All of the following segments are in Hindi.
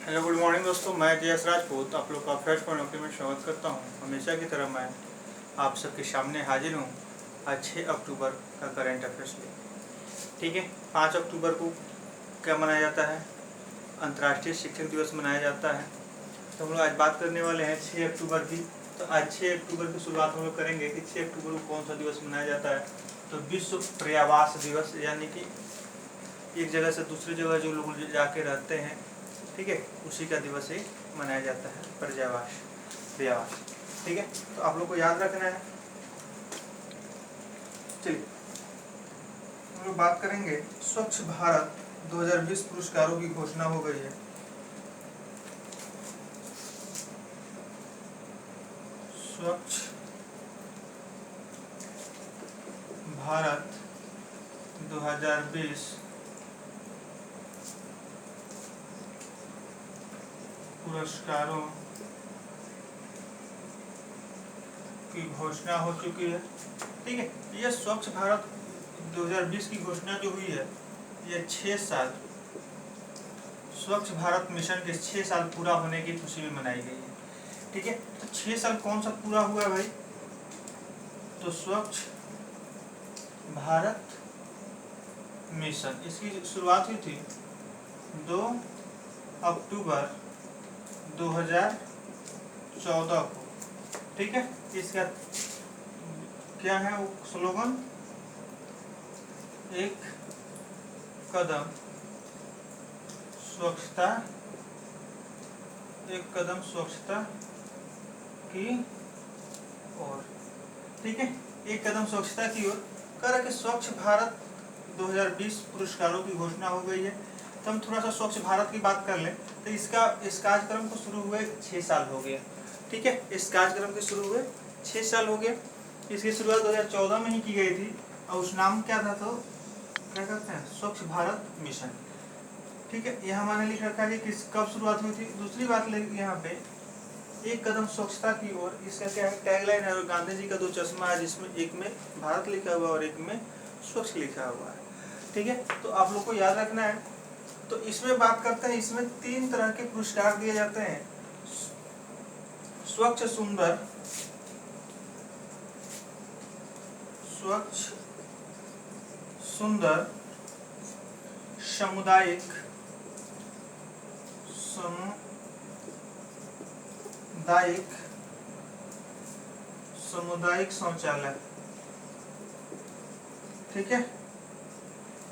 हेलो गुड मॉर्निंग दोस्तों, मैं जयस राजपूत आप लोग का फ्रेश पॉइंट नौकरी में स्वागत करता हूं। हमेशा की तरह मैं आप सबके सामने हाजिर हूं आज 6 अक्टूबर का करंट अफेयर्स ले। ठीक है, 5 अक्टूबर को क्या मनाया जाता है? अंतर्राष्ट्रीय शिक्षक दिवस मनाया जाता है। तो हम लोग आज बात करने वाले हैं 6 अक्टूबर की। तो आज 6 अक्टूबर की शुरुआत हम लोग करेंगे कि 6 अक्टूबर को कौन सा दिवस मनाया जाता है। तो विश्व पर्यावास दिवस, यानी कि एक जगह से दूसरी जगह जो लोग जाके रहते हैं, ठीक है, उसी का दिवस ही मनाया जाता है, पर्यावास। ठीक है, तो आप लोग को याद रखना है। चलिए हम लोग बात करेंगे स्वच्छ भारत 2020 पुरस्कारों की घोषणा हो गई है। स्वच्छ भारत 2020 पुरस्कारों की घोषणा हो चुकी है। ठीक है, ये स्वच्छ भारत 2020 की घोषणा जो हुई है, ये 6 साल स्वच्छ भारत मिशन के 6 साल पूरा होने की खुशी में मनाई गई है। ठीक है, तो 6 साल कौन सा पूरा हुआ भाई? तो स्वच्छ भारत मिशन, इसकी शुरुआत हुई थी 2 अक्टूबर 2014 को। ठीक है, इसका क्या है वो स्लोगन? एक कदम स्वच्छता, एक कदम स्वच्छता की ओर। ठीक है, एक कदम स्वच्छता की ओर कर के स्वच्छ भारत 2020 पुरस्कारों की घोषणा हो गई है। तो हम थोड़ा सा स्वच्छ भारत की बात कर लें। तो इस कार्यक्रम को शुरू हुए 6 साल हो गए। ठीक है, इस कार्यक्रम के शुरू हुए 6 साल हो गए। इसकी शुरुआत 2014 में ही की गई थी और उस नाम क्या था? तो क्या कहते हैं, स्वच्छ भारत मिशन। ठीक है, यहाँ मैंने लिख रखा है कि कब शुरुआत हुई थी। दूसरी बात यहाँ पे एक कदम स्वच्छता की ओर, इसका क्या है, टैगलाइन है। और गांधी जी का 2 चश्मा है, जिसमें एक में भारत लिखा हुआ और एक में स्वच्छ लिखा हुआ है। ठीक है, तो आप लोग को याद रखना है। तो इसमें बात करते हैं, इसमें 3 तरह के पुरस्कार दिए जाते हैं। स्वच्छ सुंदर, स्वच्छ सुंदर सामुदायिक शौचालय। ठीक है,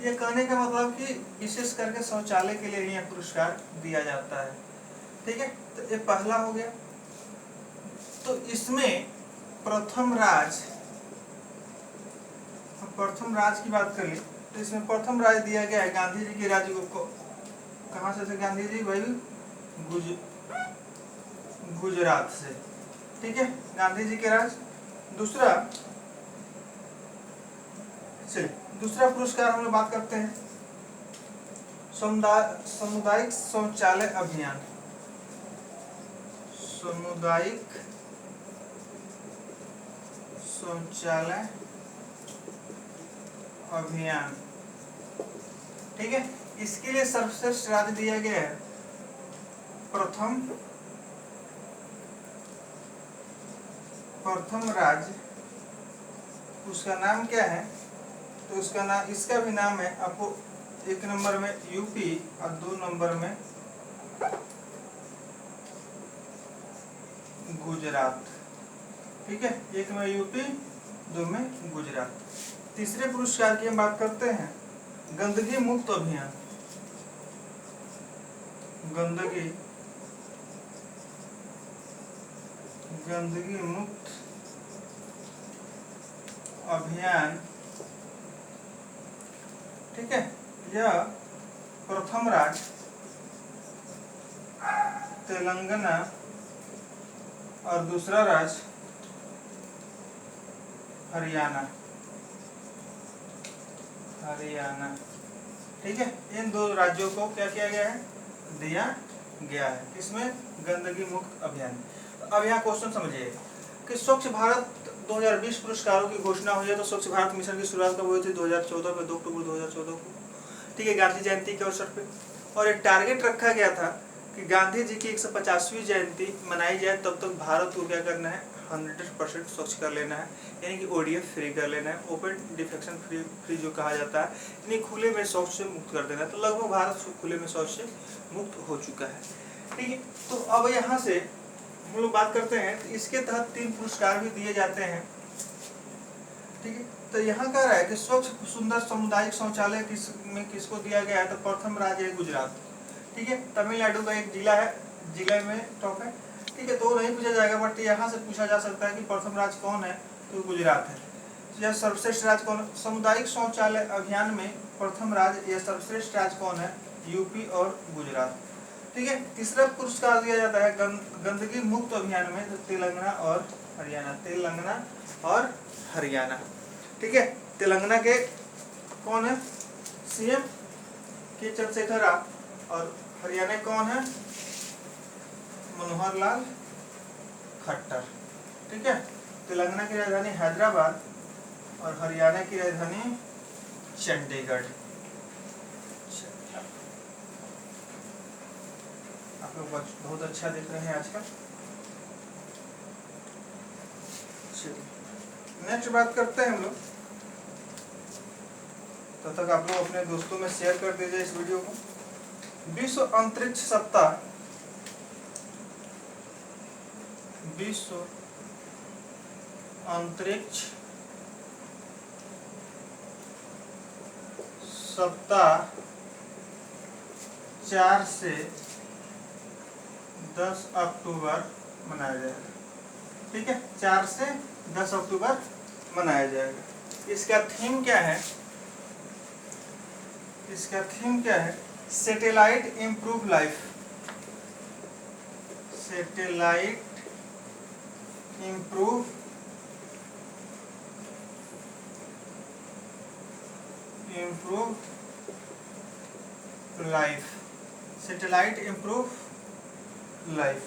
ये कहने का मतलब कि विशेष करके शौचालय के लिए यह पुरस्कार दिया जाता है। ठीक है, तो ये पहला हो गया। तो इसमें प्रथम राज की बात करें तो इसमें प्रथम राज दिया गया है गांधी जी के राज्य को। कहाँ से थे गांधी जी भाई? गुजरात से। ठीक है, गांधी जी के राज। दूसरा पुरस्कार हम लोग बात करते हैं सामुदायिक शौचालय अभियान। सामुदायिक शौचालय अभियान। ठीक है, इसके लिए सर्वश्रेष्ठ राज्य दिया गया है प्रथम राज्य। उसका नाम क्या है? तो उसका नाम, इसका भी नाम है आपको, 1 नंबर में यूपी और 2 नंबर में गुजरात। ठीक है, 1 में यूपी, 2 में गुजरात। तीसरे पुरस्कार की हम बात करते हैं गंदगी मुक्त अभियान। गंदगी मुक्त अभियान। ठीक है, यह प्रथम राज्य तेलंगाना और दूसरा राज्य हरियाणा। ठीक है, इन 2 राज्यों को क्या किया गया है? दिया गया है। इसमें गंदगी मुक्त अभियान। अब यहाँ क्वेश्चन समझिए कि स्वच्छ भारत 2020 पुरस्कारों की घोषणा हुई है। तो स्वच्छ भारत मिशन की शुरुआत कब हुई थी? 2014 में, 2 अक्टूबर 2014 को। ठीक है, गांधी जयंती के अवसर पे। और एक टारगेट रखा गया था कि गांधी जी की 150वीं जयंती मनाई जाए तब तक भारत को क्या करना है, 100% स्वच्छ कर लेना है, यानी कि ODF फ्री कर लेना है, ओपन डिफेक्शन फ्री जो कहा जाता है, यानी खुले में शौच से मुक्त कर देना है। तो लगभग भारत खुले में शौच से मुक्त हो चुका है। ठीक है, तो अब यहाँ से हम लोग बात करते हैं, तो इसके तहत 3 पुरस्कार भी दिए जाते हैं। ठीक है, तो यहाँ कह रहा है कि स्वच्छ सुंदर सामुदायिक शौचालय किसको दिया गया है, तो प्रथम राज्य है गुजरात। ठीक है, तमिलनाडु का एक जिला है, जिले में टॉप है। ठीक है, तो नहीं पूछा जाएगा, बट यहाँ से पूछा जा सकता है कि प्रथम राज्य कौन है, तो गुजरात है। यह सर्वश्रेष्ठ राज्य कौन, सामुदायिक शौचालय अभियान में प्रथम राज्य या सर्वश्रेष्ठ राज्य कौन है, यूपी और गुजरात। ठीक है, तीसरा पुरस्कार दिया जाता है गंदगी मुक्त अभियान में, तो तेलंगाना और हरियाणा। ठीक है, तेलंगाना के कौन है, CM के चंद्रशेखर राव, और हरियाणा कौन है, मनोहर लाल खट्टर। ठीक है, तेलंगाना की राजधानी हैदराबाद और हरियाणा की राजधानी चंडीगढ़। आप लोग बहुत अच्छा देख रहे हैं आजकल। नेक्स्ट बात करते हैं हम लोग, तब तक आप लोग अपने दोस्तों में शेयर कर दीजिए इस वीडियो को। विश्व अंतरिक्ष सप्ताह, विश्व अंतरिक्ष सप्ताह 4 से 10 अक्टूबर मनाया जाएगा। ठीक है, 4 से 10 अक्टूबर मनाया जाएगा। इसका थीम क्या है, satellite improve life. Satellite improve life, satellite improve life.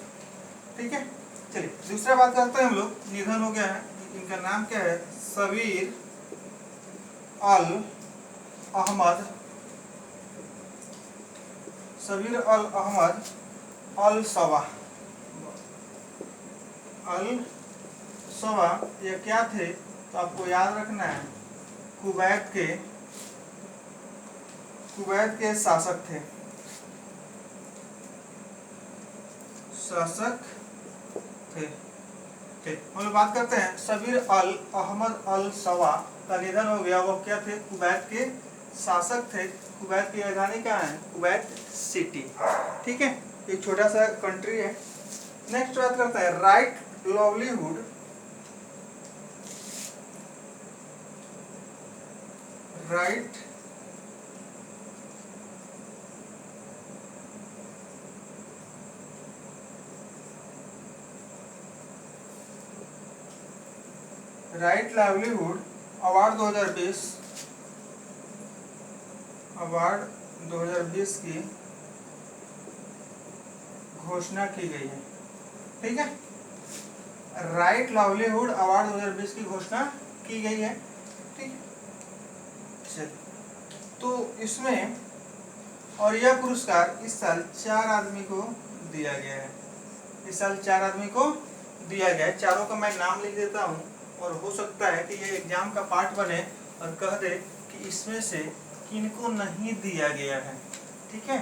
ठीक है, चलिए दूसरा बात करते हैं हम लोग। निधन हो गया है, इनका नाम क्या है, सबीर अल अहमद अल सवा। ये क्या थे, तो आपको याद रखना है, कुवैत के शासक थे। ठीक, हम लोग बात करते हैं सबीर अल अहमद अल सवा का निधन हो गया। वो क्या थे, कुवैत के शासक थे। कुवैत की राजधानी कहाँ है, कुवैत सिटी। ठीक है, एक छोटा सा कंट्री है। नेक्स्ट बात करते हैं right livelihood, right livelihood award 2020 की घोषणा की गई है। ठीक है, राइट लाइवलीहुड अवार्ड 2020 की घोषणा की गई है। ठीक है, चलिए, तो इसमें और यह पुरस्कार इस साल 4 आदमी को दिया गया है। इस साल 4 आदमी को दिया गया है। चारों का मैं नाम लिख देता हूँ, और हो सकता है कि ये एग्जाम का पार्ट बने और कह दे कि इसमें से किनको नहीं दिया गया है। ठीक है,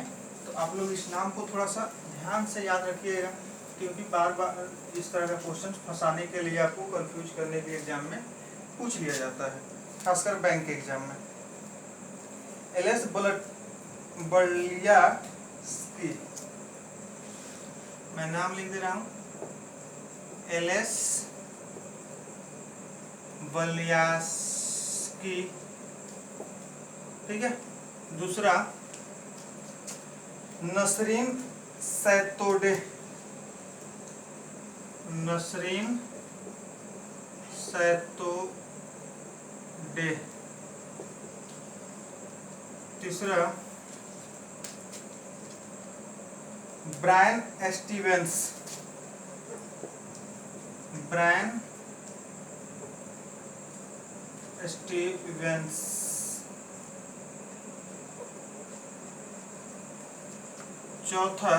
तो आप लोग इस नाम को थोड़ा सा ध्यान से याद रखिएगा, क्योंकि बार बार इस तरह का क्वेश्चन फंसाने के लिए, आपको कंफ्यूज करने के एग्जाम में पूछ लिया जाता है, खासकर बैंक के एग्जाम में। LS बलियास्की, मैं नाम लिख दे रहा हूँ, LS बलियास्की। ठीक है, दूसरा नसरीन सैतोडे, तीसरा ब्रायन स्टीवेंस, चौथा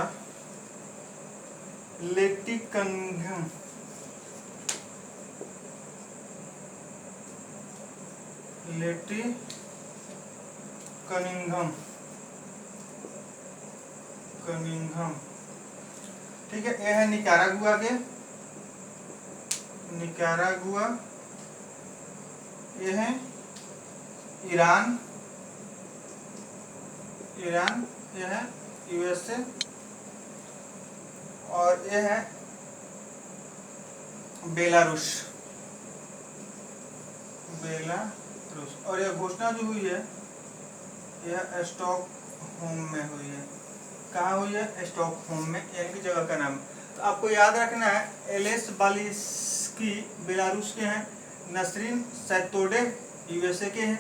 लेटी कनिंघम, लेटी कनिंघम, कनिंघम, ठीक है। ये है निकारागुआ के, निकारागुआ। ये है ईरान, ईरान। ये है यूएसए, और ये है बेलारूस, बेलारूस। और यह घोषणा जो हुई है यह स्टॉकहोम में हुई है। कहाँ हुई है? स्टॉकहोम में, यानी कि जगह का नाम। तो आपको याद रखना है, एलेस बालिस्की बेलारूस के हैं, नसरीन सैतोडेव यूएसए के हैं,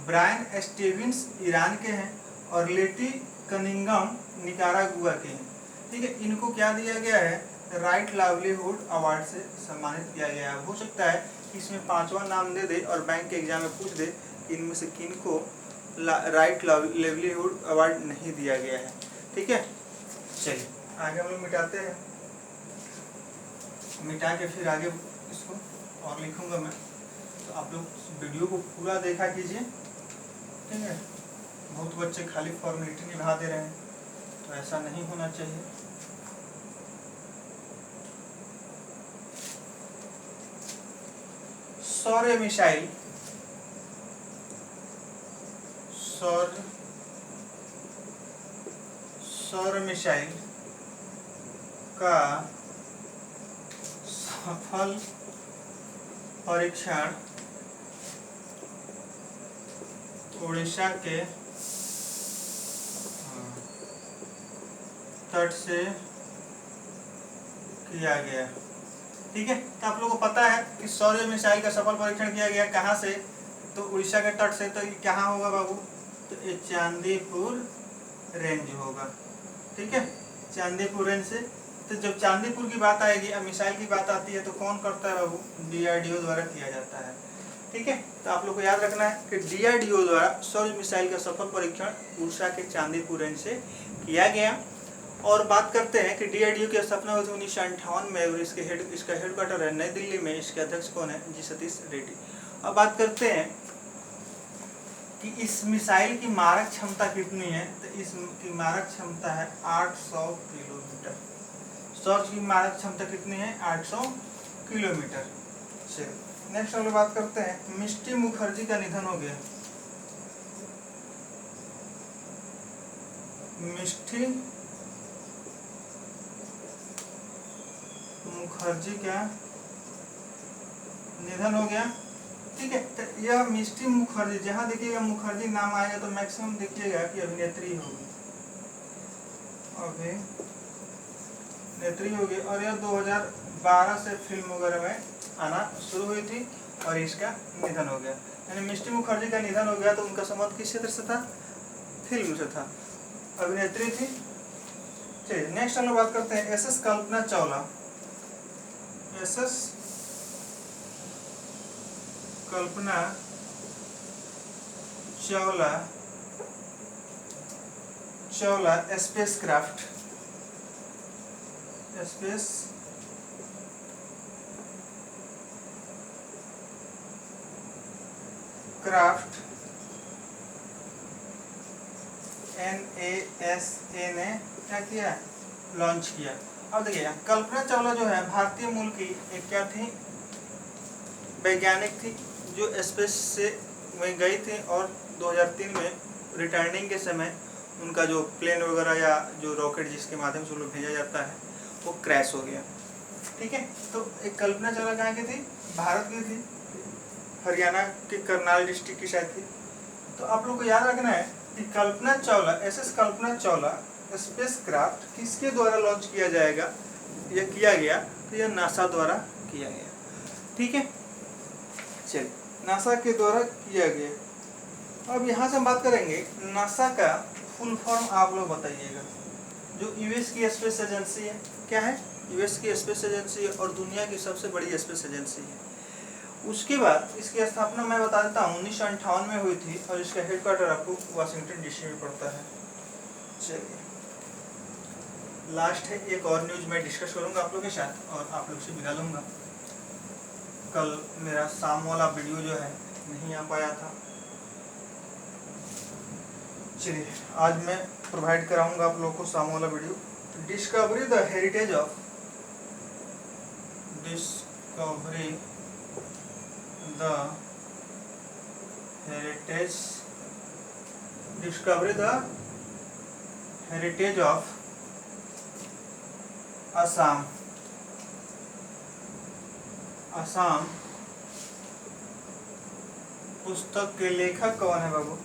ब्रायन स्टीवेंस ईरान के हैं, और लेटी कनिंघम निकारागुआ के हैं। ठीक है, इनको क्या दिया गया है? राइट लाइवलीहुड अवार्ड से सम्मानित किया गया है। हो सकता है कि इसमें पांचवा नाम दे दे और बैंक के एग्जाम में पूछ दे कि इनमें से किन को राइट लाइवलीहुड अवार्ड नहीं दिया गया है। ठीक है, चलिए आगे हम लोग मिटाते हैं। मिटा के फिर आगे इसको और लिखूंगा मैं, तो आप लोग वीडियो को पूरा देखा कीजिए। ठीक है, बहुत बच्चे खाली फॉर्मेलिटी निभा दे रहे हैं, तो ऐसा नहीं होना चाहिए। सौर मिसाइल, सौर मिसाइल का सफल परीक्षण उड़ीसा के तट से किया गया। ठीक है, तो आप लोगों को पता है कि सौर मिसाइल का सफल परीक्षण किया गया कहाँ से? तो उड़ीसा के तट से। तो ये कहाँ होगा बाबू? तो ये चांदीपुर रेंज होगा। ठीक है, चांदीपुर रेंज से। तो जब चांदीपुर की बात आएगी, अब मिसाइल की बात आती है, तो कौन करता है बाबू? डीआरडीओ द्वारा किया जाता है। ठीक है, तो आप लोग को याद रखना है कि डीआरडीओ द्वारा सौर मिसाइल का सफल परीक्षण उड़ीसा के चांदीपुर रेंज से किया गया। और बात करते हैं कि डीआरडीओ की स्थापना हुई थी 1958 में, और इसका हेडक्वार्टर है नई दिल्ली में। इसके अध्यक्ष कौन है? जी सतीश रेड्डी। अब बात करते हैं कि इस मिसाइल की मारक क्षमता कितनी है? तो इसकी मारक क्षमता है 800 किलोमीटर। सौर की मारक क्षमता कितनी है? 800 किलोमीटर। चलिए नेक्स्ट हम लोग बात करते हैं, मिष्टी मुखर्जी का निधन हो गया। मिष्टी मुखर्जी का निधन हो गया। ठीक है, तो यह मिष्टी मुखर्जी, जहाँ देखिएगा मुखर्जी नाम आएगा तो मैक्सिमम देखिएगा कि अभिनेत्री होगी, अभिनेत्री होगी। और यह 2012 से फिल्म वगैरह में आना शुरू हुई थी और इसका निधन हो गया। यानी मिष्टी मुखर्जी का निधन हो गया, तो उनका संबंध किस क्षेत्र से था? फिल्म से था, अभिनेत्री थी। चलिए नेक्स्ट हम लोग बात करते हैं SS Kalpana Chawla. SS Kalpana Chawla space craft NASA ने क्या किया? लॉन्च किया। अब देखिए कल्पना चावला जो है भारतीय मूल की एक क्या थी? वैज्ञानिक थी, जो स्पेस से वहीं गई थी, और 2003 में रिटर्निंग के समय उनका जो प्लेन वगैरह या जो रॉकेट जिसके माध्यम से लोग भेजा जाता है वो क्रैश हो गया। ठीक है, तो एक कल्पना चावला कहाँ की थी? भारत की थी, हरियाणा के करनाल डिस्ट्रिक्ट की शायद थी। तो आप लोग को याद रखना है कि Kalpana Chawla, SS Kalpana Chawla space craft किसके द्वारा लॉन्च किया जाएगा? यह किया गया, तो यह नासा द्वारा किया गया। ठीक है, चलिए नासा के द्वारा किया गया। अब यहाँ से हम बात करेंगे नासा का फुल फॉर्म आप लोग बताइएगा। जो यूएस की स्पेस एजेंसी है, क्या है? यूएस की स्पेस एजेंसी है और दुनिया की सबसे बड़ी स्पेस एजेंसी है। उसके बाद इसकी स्थापना मैं बता देता हूँ 1958 में हुई थी, और इसका हेडक्वार्टर आपको वाशिंगटन डीसी में पड़ता है। चलिए लास्ट है, एक और न्यूज मैं डिस्कस करूंगा आप लोग के साथ और आप लोग से विदा लूँगा। कल मेरा शाम वाला वीडियो जो है नहीं आ पाया था, चलिए आज मैं प्रोवाइड कराऊंगा आप लोग को शाम वाला video. Discovery the heritage of discovery the heritage discovery the heritage of Assam. Assam पुस्तक के लेखक कौन है बाबू?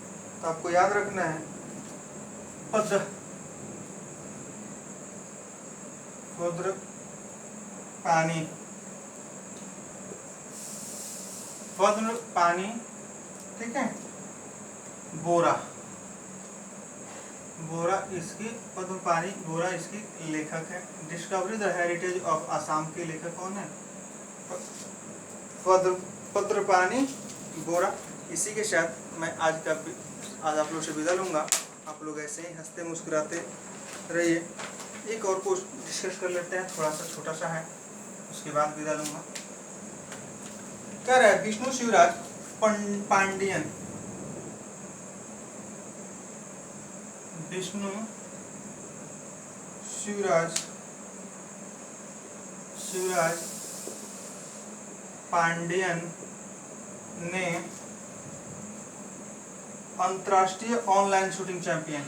तो आपको याद रखना है पद्म पानी, ठीक है। बोरा इसकी पद्मपानी बोरा इसकी लेखक है। Discovery the heritage of Assam के लेखक कौन है? पद्मपानी बोरा। इसी के साथ मैं आज आप लोग से विदा लूँगा। आप लोग ऐसे ही हंसते मुस्कुराते रहिए। एक और पोस्ट डिस्कस कर लेते हैं, थोड़ा सा छोटा सा है, उसके बाद विदा लूँगा। क्या रहा है? विष्णु शिवराज पांडियन, विष्णु शिवराज पांडियन ने अंतर्राष्ट्रीय ऑनलाइन शूटिंग चैंपियन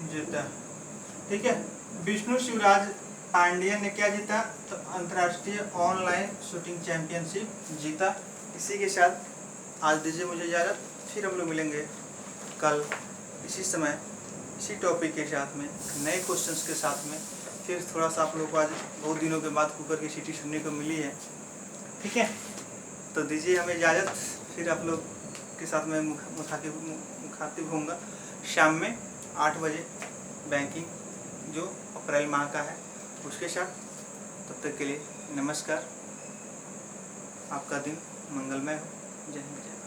जीता, ठीक है। विष्णु शिवराज पांडियन ने क्या जीता? तो अंतर्राष्ट्रीय ऑनलाइन शूटिंग चैंपियनशिप जीता। इसी के साथ आज दीजिए मुझे इजाज़त। फिर हम लोग मिलेंगे कल इसी समय इसी टॉपिक के साथ में, नए क्वेश्चंस के साथ में। फिर थोड़ा सा आप लोगों को आज बहुत दिनों के बाद कुकर की सीटी सुनने को मिली है, ठीक है। तो दीजिए हमें इजाज़त। फिर आप लोग के साथ में मुखातिब होऊंगा शाम में 8 बजे, बैंकिंग जो अप्रैल माह का है उसके साथ। तब तक के लिए नमस्कार। आपका दिन मंगलमय हो। जय हिंद।